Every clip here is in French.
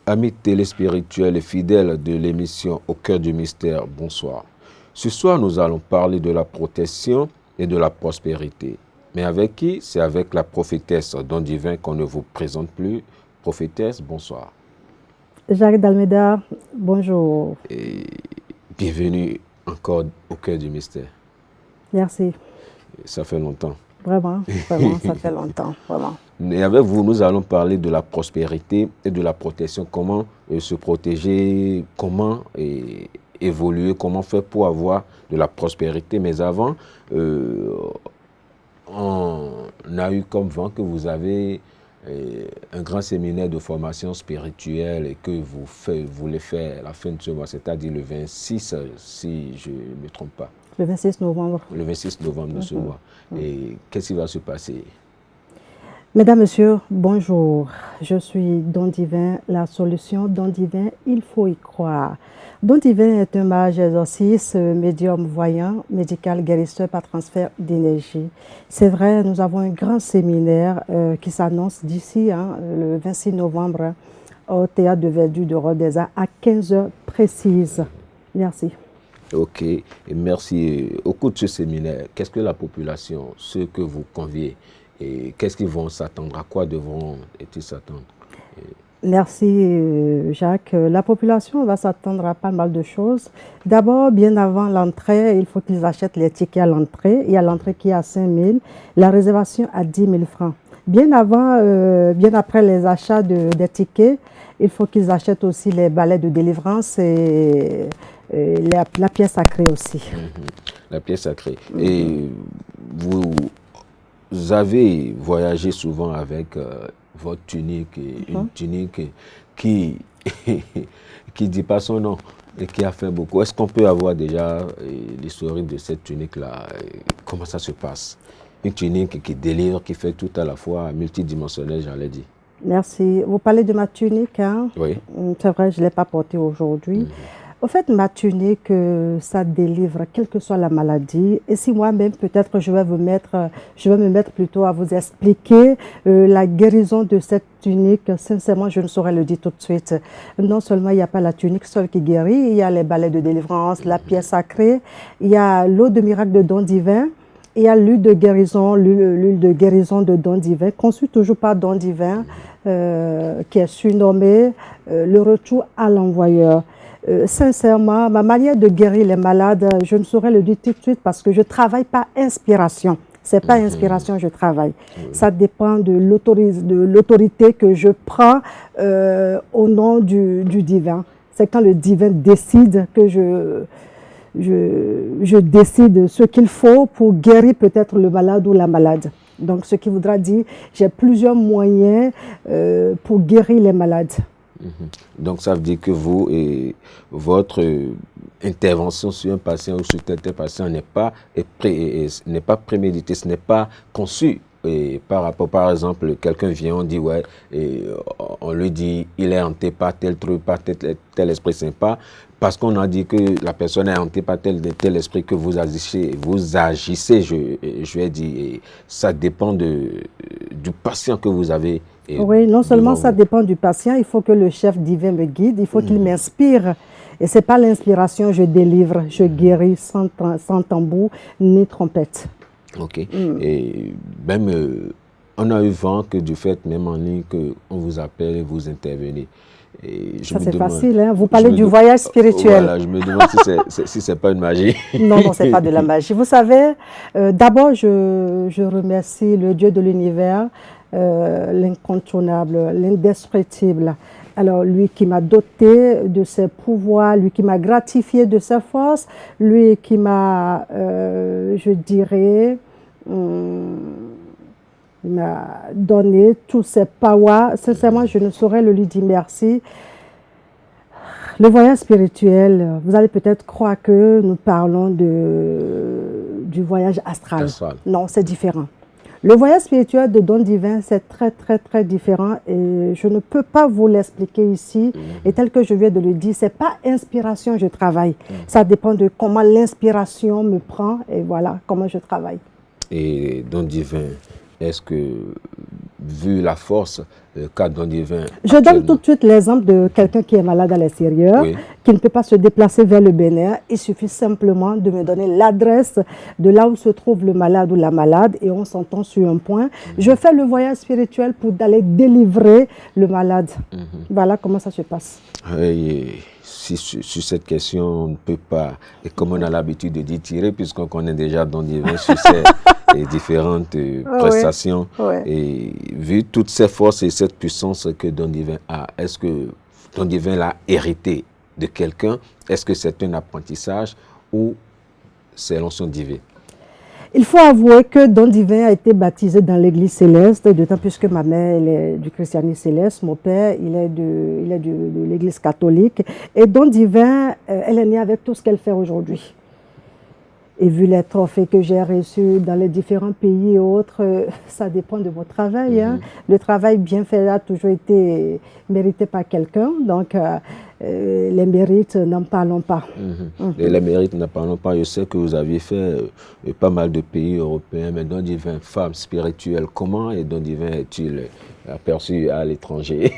Amis téléspirituels et fidèles de l'émission Au cœur du mystère, bonsoir. Ce soir, nous allons parler de la protection et de la prospérité. Mais avec qui? C'est avec la prophétesse Don Divin qu'on ne vous présente plus. Prophétesse, bonsoir. Jacques d'Almeida, bonjour. Et bienvenue encore au cœur du mystère. Merci. Ça fait longtemps. Vraiment, ça fait longtemps, vraiment. Et avec vous, nous allons parler de la prospérité et de la protection. Comment se protéger, comment évoluer, comment faire pour avoir de la prospérité. Mais avant, on a eu comme vent que vous avez un grand séminaire de formation spirituelle et que vous voulez faire à la fin de ce mois, c'est-à-dire le 26, si je ne me trompe pas. Le 26 novembre. Le 26 novembre de ce mois. Et qu'est-ce qui va se passer? Mesdames, Messieurs, bonjour. Je suis Don Divin, la solution. Don Divin, il faut y croire. Don Divin est un mage exorciste, médium voyant, médical guérisseur par transfert d'énergie. C'est vrai, nous avons un grand séminaire qui s'annonce d'ici, le 26 novembre, au Théâtre de Verdure de Rodeza à 15 h précises. Merci. Ok, et merci. Au cours de ce séminaire, qu'est-ce que la population, ceux que vous conviez, et qu'est-ce qu'ils vont s'attendre? À quoi devront-ils s'attendre? Merci Jacques. La population va s'attendre à pas mal de choses. D'abord, bien avant l'entrée, il faut qu'ils achètent les tickets à l'entrée. Il y a l'entrée qui est à 5 000, la réservation à 10 000 francs. Bien avant, bien après les achats des tickets, il faut qu'ils achètent aussi les balais de délivrance et la pièce sacrée aussi. La pièce sacrée. Et vous avez voyagé souvent avec votre tunique, une tunique qui ne dit pas son nom et qui a fait beaucoup. Est-ce qu'on peut avoir déjà l'historique de cette tunique-là? Comment ça se passe? Une tunique qui délivre, qui fait tout à la fois, multidimensionnelle, j'allais dire. Merci. Vous parlez de ma tunique, hein? Oui. C'est vrai, je ne l'ai pas portée aujourd'hui. Au fait, ma tunique, ça délivre, quelle que soit la maladie. Et si moi-même, peut-être, je vais me mettre plutôt à vous expliquer la guérison de cette tunique. Sincèrement, je ne saurais le dire tout de suite. Non seulement il n'y a pas la tunique seule qui guérit, il y a les balais de délivrance, la pièce sacrée, il y a l'eau de miracle de Don Divin, il y a l'huile de guérison de Don Divin, conçue toujours par Don Divin, qui est surnommé le retour à l'envoyeur. Sincèrement, ma manière de guérir les malades, je ne saurais le dire tout de suite parce que je travaille par inspiration. C'est pas inspiration, je travaille. Ça dépend de l'autorité que je prends au nom du divin. C'est quand le divin décide que je décide ce qu'il faut pour guérir peut-être le malade ou la malade. Donc, ce qui voudra dire, j'ai plusieurs moyens pour guérir les malades. Donc, ça veut dire que vous, votre intervention sur un patient ou sur tel patient n'est pas préméditée, ce n'est pas conçu. Et par exemple, quelqu'un vient, on dit, ouais, on lui dit, il est hanté par tel truc, par tel esprit sympa, parce qu'on a dit que la personne est hantée par tel esprit que vous agissez, je vais dire, ça dépend du patient que vous avez. Oui, non seulement ça dépend du patient, il faut que le chef divin me guide, il faut qu'il m'inspire. Et ce n'est pas l'inspiration, je délivre, je guéris sans tambour ni trompette. Ok. Et même, on a eu vent que du fait, même en ligne, qu'on vous appelle et vous intervenez. Ça, c'est facile, hein? Vous parlez du voyage spirituel. Voilà, je me demande si ce n'est pas une magie. Non, ce n'est pas de la magie. Vous savez, d'abord, je remercie le Dieu de l'univers, l'incontournable, l'indestructible. Alors, lui qui m'a doté de ses pouvoirs, lui qui m'a gratifié de ses forces, lui qui m'a, je dirais, il m'a donné tous ses powers. Sincèrement, je ne saurais le lui dire merci. Le voyage spirituel, vous allez peut-être croire que nous parlons du voyage astral. Non, c'est différent. Le voyage spirituel de don divin, c'est très, très, très différent et je ne peux pas vous l'expliquer ici. Et tel que je viens de le dire, ce n'est pas inspiration, je travaille. Ça dépend de comment l'inspiration me prend et voilà comment je travaille. Et don divin, est-ce que, vu la force, le cas don divin... Je donne tout de suite l'exemple de quelqu'un qui est malade à l'extérieur, Oui. qui ne peut pas se déplacer vers le Bénin. Il suffit simplement de me donner l'adresse de là où se trouve le malade ou la malade et on s'entend sur un point. Je fais le voyage spirituel pour aller délivrer le malade. Voilà comment ça se passe. Et si sur cette question, on ne peut pas, et comme on a l'habitude de dire tirer, puisqu'on connaît déjà don divin sur ces différentes prestations, et vu toutes ces forces et cette puissance que don divin a, est-ce que don divin l'a hérité de quelqu'un? Est-ce que c'est un apprentissage ou c'est l'onction divine? Il faut avouer que don divin a été baptisé dans l'église céleste, d'autant plus que ma mère elle est du christianisme céleste, mon père il est de l'église catholique. Et don divin, elle est née avec tout ce qu'elle fait aujourd'hui. Et vu les trophées que j'ai reçus dans les différents pays et autres, ça dépend de votre travail. Hein. Le travail bien fait a toujours été mérité par quelqu'un, donc les mérites, n'en parlons pas. Et les mérites, n'en parlons pas. Je sais que vous aviez fait pas mal de pays européens, mais don divin, femme spirituelle, comment et don divin est-il aperçu à l'étranger?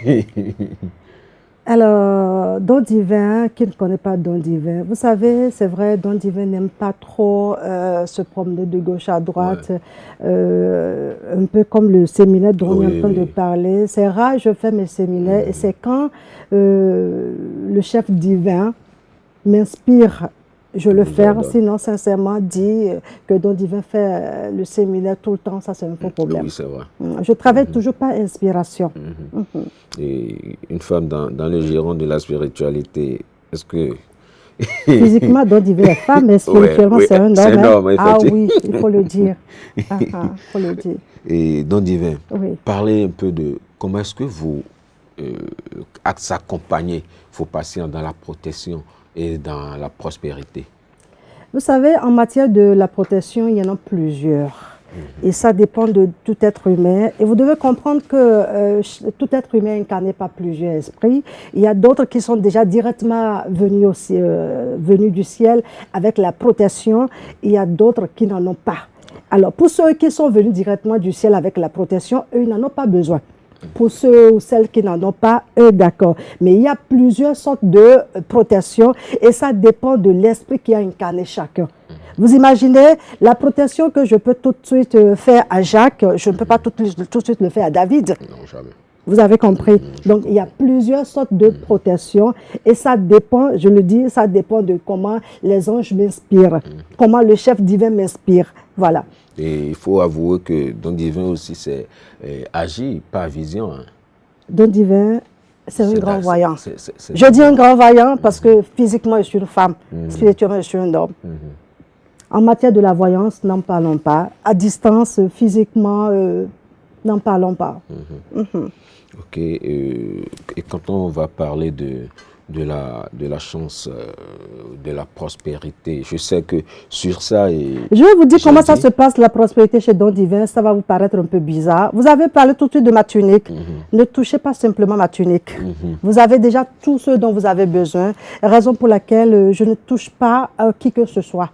Alors, don divin, qui ne connaît pas don divin, vous savez, c'est vrai, don divin n'aime pas trop se promener de gauche à droite, un peu comme le séminaire dont on est en train de parler. C'est rare, je fais mes séminaires, et c'est quand le chef divin m'inspire, je le fais. Sinon, sincèrement, dire que don divin fait le séminaire tout le temps, ça c'est un faux problème. Oui, c'est vrai. Je travaille toujours par inspiration. Et une femme dans le giron de la spiritualité, est-ce que... Physiquement, don divin est femme, mais spirituellement, c'est un homme. C'est un homme, ah oui, il faut le dire. Il faut le dire. Et don divin, parlez un peu de comment est-ce que vous accompagnez vos patients dans la protection et dans la prospérité. Vous savez, en matière de la protection, il y en a plusieurs. Et ça dépend de tout être humain. Et vous devez comprendre que tout être humain incarné par plusieurs esprits. Il y a d'autres qui sont déjà directement venus du ciel avec la protection. Il y a d'autres qui n'en ont pas. Alors, pour ceux qui sont venus directement du ciel avec la protection, eux, ils n'en ont pas besoin. Pour ceux ou celles qui n'en ont pas, eux, d'accord. Mais il y a plusieurs sortes de protection et ça dépend de l'esprit qui a incarné chacun. Vous imaginez la protection que je peux tout de suite faire à Jacques, je ne peux pas tout de suite le faire à David. Non, jamais. Vous avez compris. Donc, il y a plusieurs sortes de protection et ça dépend, je le dis, ça dépend de comment les anges m'inspirent, comment le chef divin m'inspire. Voilà. Et il faut avouer que don divin aussi, c'est agir par vision. Hein. Don divin, c'est un grand voyant. Je dis un grand voyant parce que physiquement, je suis une femme. Spirituellement, je suis un homme. En matière de la voyance, n'en parlons pas. À distance, physiquement, n'en parlons pas. Ok. Et quand on va parler de la chance, de la prospérité, je sais que sur ça... Je vais vous dire comment ça se passe, la prospérité chez don divin. Ça va vous paraître un peu bizarre. Vous avez parlé tout de suite de ma tunique. Ne touchez pas simplement ma tunique. Vous avez déjà tout ce dont vous avez besoin. Raison pour laquelle je ne touche pas à qui que ce soit.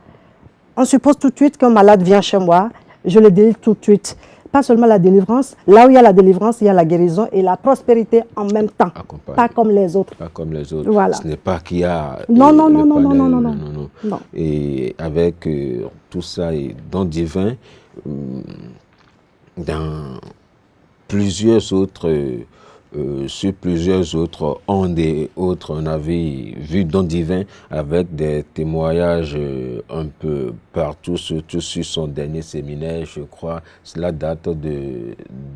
On suppose tout de suite qu'un malade vient chez moi, je le délivre tout de suite. Pas seulement la délivrance, là où il y a la délivrance, il y a la guérison et la prospérité en même temps. Pas comme les autres. Pas comme les autres. Voilà. Ce n'est pas qu'il y a... Non. Et avec tout ça, et don divin, dans plusieurs autres... sur plusieurs autres on avait vu don divin avec des témoignages un peu partout, surtout sur son dernier séminaire, je crois. Cela date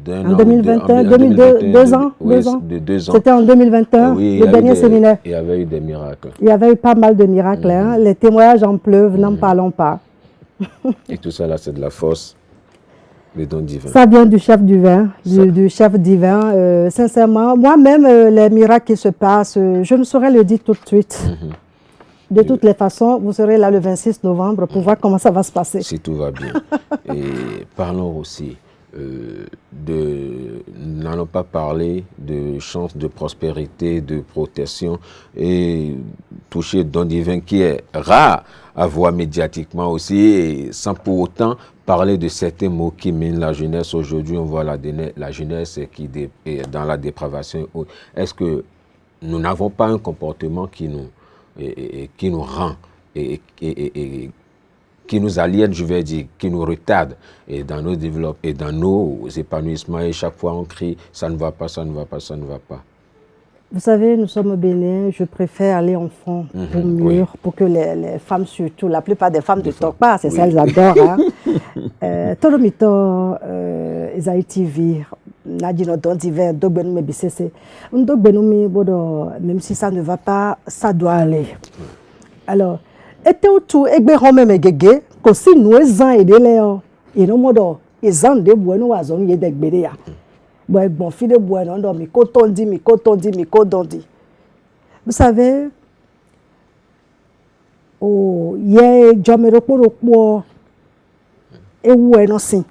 d'un an. En 2021, 2 ans. Oui, de 2 ans. C'était en 2021, oui, le dernier séminaire. Il y avait eu des miracles. Il y avait eu pas mal de miracles. Hein. Les témoignages en pleuvent, n'en parlons pas. Et tout ça là, c'est de la force. Le don divin. Ça vient du chef divin, du chef divin. Sincèrement, moi-même, les miracles qui se passent, je ne saurais le dire tout de suite. De toutes les façons, vous serez là le 26 novembre pour voir comment ça va se passer. Si tout va bien. Et parlons aussi n'allons pas parler de chance de prospérité, de protection et toucher don divin qui est rare à voir médiatiquement aussi, et sans pour autant parler de certains mots qui minent la jeunesse. Aujourd'hui, on voit la jeunesse qui est dans la dépravation. Est-ce que nous n'avons pas un comportement qui nous rend et qui nous aliène, je vais dire, qui nous retarde et dans nos développements et dans nos épanouissements, et chaque fois on crie « ça ne va pas, ça ne va pas, ça ne va pas ». Vous savez, nous sommes au Bénin, je préfère aller en fond pour mieux, pour que les femmes surtout, la plupart des femmes ne talkent pas, c'est ça, elles adorent. Tout le mito, Isaïe TV, Nadine Don Divin, Dogbenou Mebisese, même si ça ne va pas, ça doit aller. Alors, et tout egbe home me gege ko si nu ezan edele o ino modo ezan de bueno wazon ye de gbere ya bo egbon fi de bueno ndo mi ko tondi mi ko tondi mi ko dondi. Vous savez, o ye jomero poropo ewu eno sin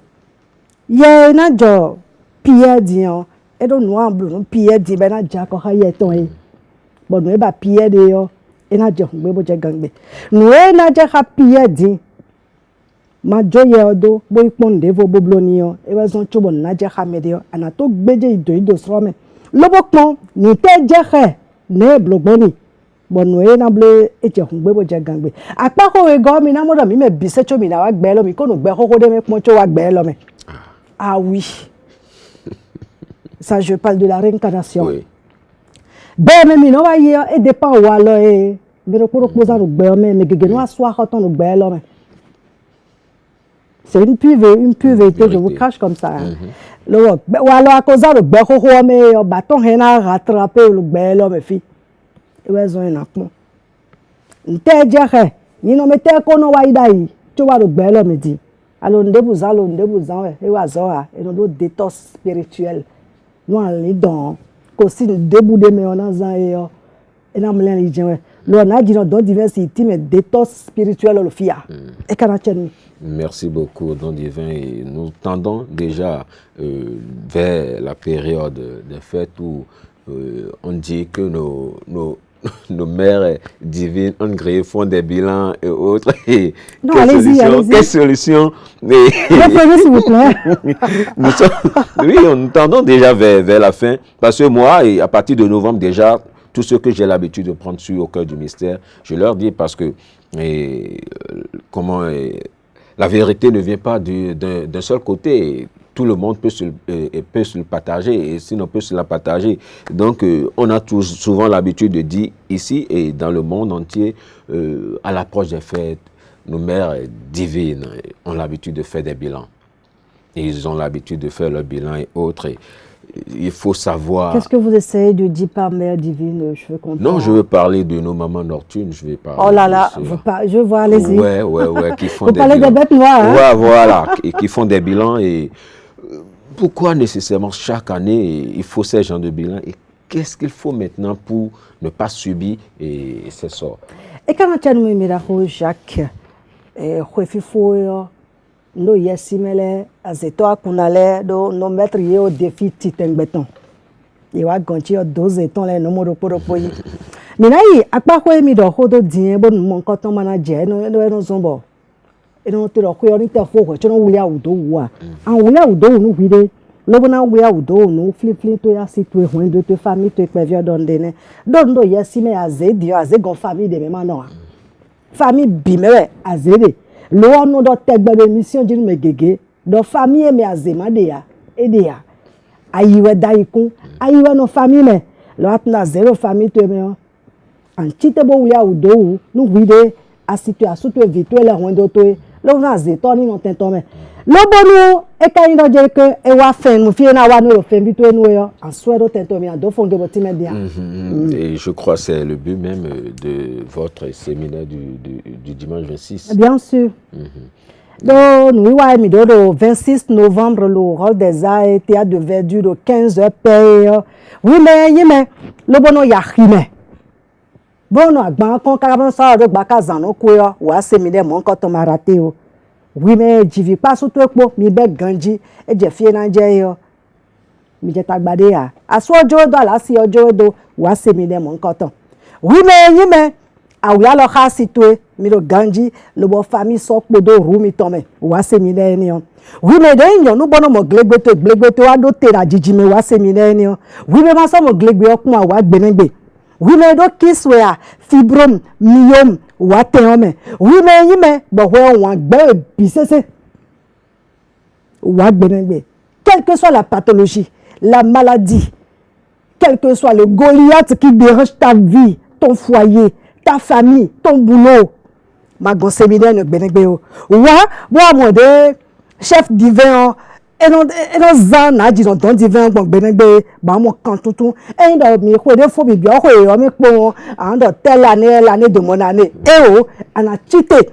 ye na jo pie dian e do nu amblu no pie di be na ja ko ha ye ton e bo no e ba pie de yo ena je hungbe bo je gangbe nu ena je happy di ma joye odo bo ipon de vo boblo ni yo e wa zon chubo na je hamede yo ana to gbeje ido srome lobo pon ni te je he ne blogboni bo nu ena ble e je hungbe bo je gangbe apa ko we go mi na mo do mi me bi se cho mi na wa gbe lo mi ko nu gbe koko de me pon cho wa gbe lo me. Ah oui. Ça je parle de la réincarnation. Oui. Ben mais no wa ye e dépend wa lo e me ro poro poza ro gbe o me gege no aswa hoton ro gbe lo me. C'est une pure vérité, je vous cache comme ça. Le wa lo akoza ro gbe hoho me o baton he na rattraper ro gbe lo me fi. E we zo na pon. Nte je he ni no me te ko no wa idai to wa ro gbe lo me di. Alo ndebuzan we e wa zo ha e no do détox spirituel. No ali don ko si debu de me ona zan e yo e na mlen li jenwe lo na jino don diversity me détox spirituel lo fia e kana chen. Merci beaucoup don divin, et nous tendons déjà vers la période de fête où on dit que nos mères divines en gré font des bilans et autres. Et non, allez-y. Quelle solution s'il vous plaît. Nous tendons déjà vers la fin. Parce que moi, et à partir de novembre déjà, tout ce que j'ai l'habitude de prendre sur au cœur du mystère, je leur dis parce que la vérité ne vient pas d'un seul côté. Tout le monde peut se le partager, et sinon peut se la partager. Donc, on a souvent l'habitude de dire ici et dans le monde entier, à l'approche des fêtes, nos mères divines ont l'habitude de faire des bilans. Et ils ont l'habitude de faire leur bilan et autres. Et il faut savoir... Qu'est-ce que vous essayez de dire par mère divine? Je veux comprendre. Non, je veux parler de nos mamans nocturnes. Je vais parler. Oh là là, je vois, allez-y. Ouais, qui font vous des parlez bilans. Des bêtes noires, hein? Ouais, voilà, et qui font des bilans. Et pourquoi nécessairement chaque année il faut ces genres de bilans? Et qu'est-ce qu'il faut maintenant pour ne pas subir ces sorts? Et quand tu as dit Jacques, no yesimele azeto akunale do no mettre ye au défi titengbeton ye wa gonchi o 12 ton le no mo roporopo yi mina yi apa ko emi do ho do din bo mo nkan ton mana je no zombo e no ti ro ko yo ni te fo ko cho no wuli awudo wa an wuli awudo nu hwide lobo na wuli awudo nu flip to ya si to ehun do to famille to pevio don dene don do yesime azedi azegon famille de me mano famille bimewe azede lo ono do tegbe mission jinu megege do famille me azema de ya edeya ayiwe daikun ayiwe no famille me lo atna zero famille to me an chite bo wuli awudo nu hwide asitu asutu evito le hon do to lo na zeto ni no tento me lo bonu e kan do je ke e wa fen mu fie na wa no fen bito enu yo an swero tento me do fonge bo timedia. Et je crois que c'est le but même de votre séminaire du dimanche 26. Bien sûr. Donc, nous avons mis le 26 novembre le rôle des arts et théâtre de verdure de 15h paye. Oui, mais le bon y a rimé. Bon, nous avons quand carrément ça de Bakazano, quoi, ou à séminaire, mon quand on m'a raté. Oui, mais j'y vis pas sous toi, mi be ganji, et j'ai fait un yo. Mi j'ai tagbade ya. Aso ojo do la si ojo do, wa séminaire mon coton. Oui, mais, a ou ya lo ha si toi, mi lo ganji, le bo famille sok podo rumi tome, wa séminaire ni on. Oui, mais de yon, nous bonhomme glegbeto, ado te la jijime wa séminaire ni on. Oui, mais ma so mo glegbe okun wa gbenegbe. Oui, mais do kiswea, fibrome, myome, wa teome. Oui, mais, bo we on gbe bisese. Wa gbenegbe. Quelle que soit la pathologie, la maladie, quel que soit le Goliath qui dérange ta vie, ton foyer, ta famille, ton boulot, ma gon séminaire ne gbenegbe. Wa mo de chef divin et non zan na di don divin gbon gbenegbe ba mo kan tuntun en do mi ko de fo bi bi o ko e o mi po an do tell l'année de mon année ana chite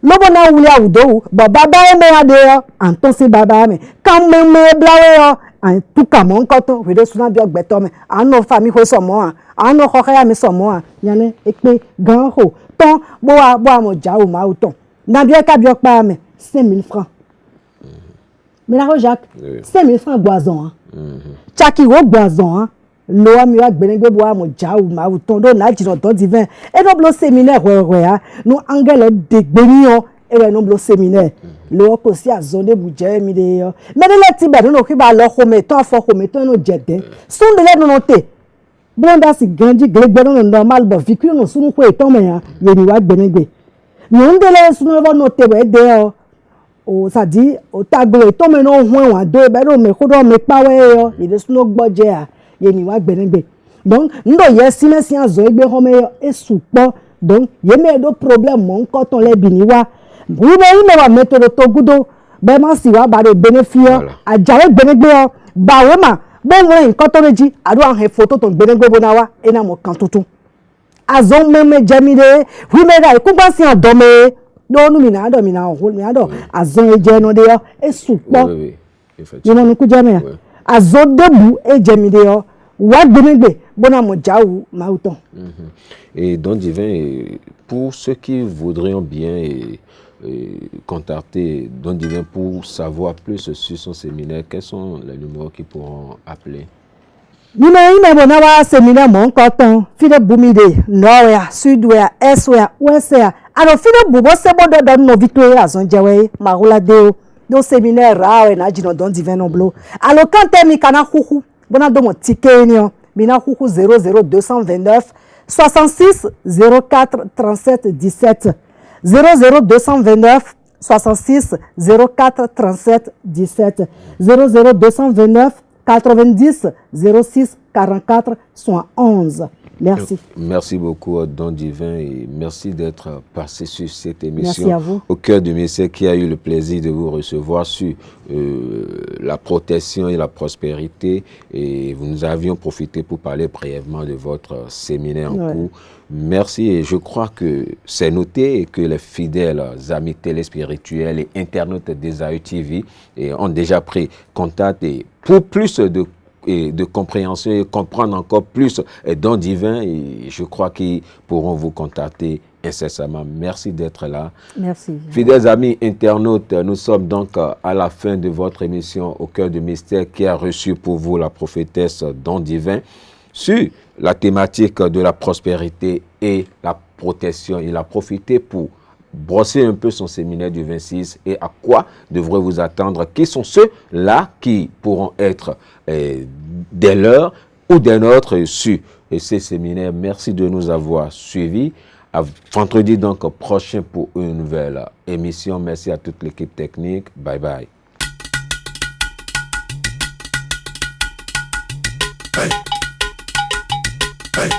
lobo na wuli awudo baba e me ade an ton si baba me kan me blawe an tu ka mo nkan to we de suna bi ogbeto me an no family ko so mo an no ko ya mi so mo yan e pe gan ho ton bo mo ja o ma o ton na bi e ka bi o pa me 5 000 francs. Mais là, Jacques, 5 000 francs boison. Chaki wo boison. L'eau mi wa gbenegbe boa mo jaou ma ou tondo na di don divin. Et non blo séminaire nous angele de gbenion et non blo séminaire. L'eau ko si a zone budget mi de. Mais le ti be no ki ba lo ko meton fo ko meton no jede. Sun de le no te. Blonda si ganji glegbe no normal bo vicule no sunu ko eton me ya ye ni wa gbenegbe. Ni ondele sunu no te we de o ça dit o taglo to me no hwan wa do be no me ko do me pa we yo ye de suno gboje a ye ni wa gbenegbe donc ndo ye sinesi azo egbe ho me yo esupo donc ye me do problème mon ko ton le bini wa oui me wa méthode to gudo be ma si wa ba de benefit a jawe gbenegbe o ba we ma be mo nkan to reji ado an he photo to gbenegbe bona wa e na mo kan tuntun azon me jamide oui me ga ku ba si an do me no mina hol mi ado azon eje no de yo esupo Oui, effectivement. you know ku jame azon debu eje mi de yo wa gbenegbe bona mo jaou ma uton. Et don divin, pour ceux qui voudraient bien contacter don divin pour savoir plus sur son séminaire, quels sont les numéros qu'ils pourront appeler? Ime bona wa séminaire mon coton fide bumide nowhere sudwhere eswhere westwhere alors fide bubo sebo do no victoire azon jewe marula de do séminaire rawe na jino don divin no blo alors quand mi kana xuxu bona do mo ticket ni bina xuxu 00229 66 04 37 17 00229 66 04 37 17 00229 90 06 44 11. Merci. Merci beaucoup, Don Divin, et merci d'être passé sur cette émission. Merci à vous. Au cœur du ministère qui a eu le plaisir de vous recevoir sur la protection et la prospérité. Et nous avions profité pour parler brièvement de votre séminaire en cours. Merci, et je crois que c'est noté et que les fidèles amis téléspirituels et internautes des AE TV ont déjà pris contact et pour plus de compréhension et comprendre encore plus Don Divin, et je crois qu'ils pourront vous contacter incessamment. Merci d'être là. Merci. Fidèles amis internautes, nous sommes donc à la fin de votre émission Au cœur du mystère qui a reçu pour vous la prophétesse Don Divin sur la thématique de la prospérité et la protection. Il a profité pour brosser un peu son séminaire du 26 et à quoi devrez vous attendre, qui sont ceux-là qui pourront être des leurs ou des nôtres sur ces séminaires. Merci de nous avoir suivis. À vendredi donc prochain pour une nouvelle émission. Merci à toute l'équipe technique. Bye bye. Hey. Hey.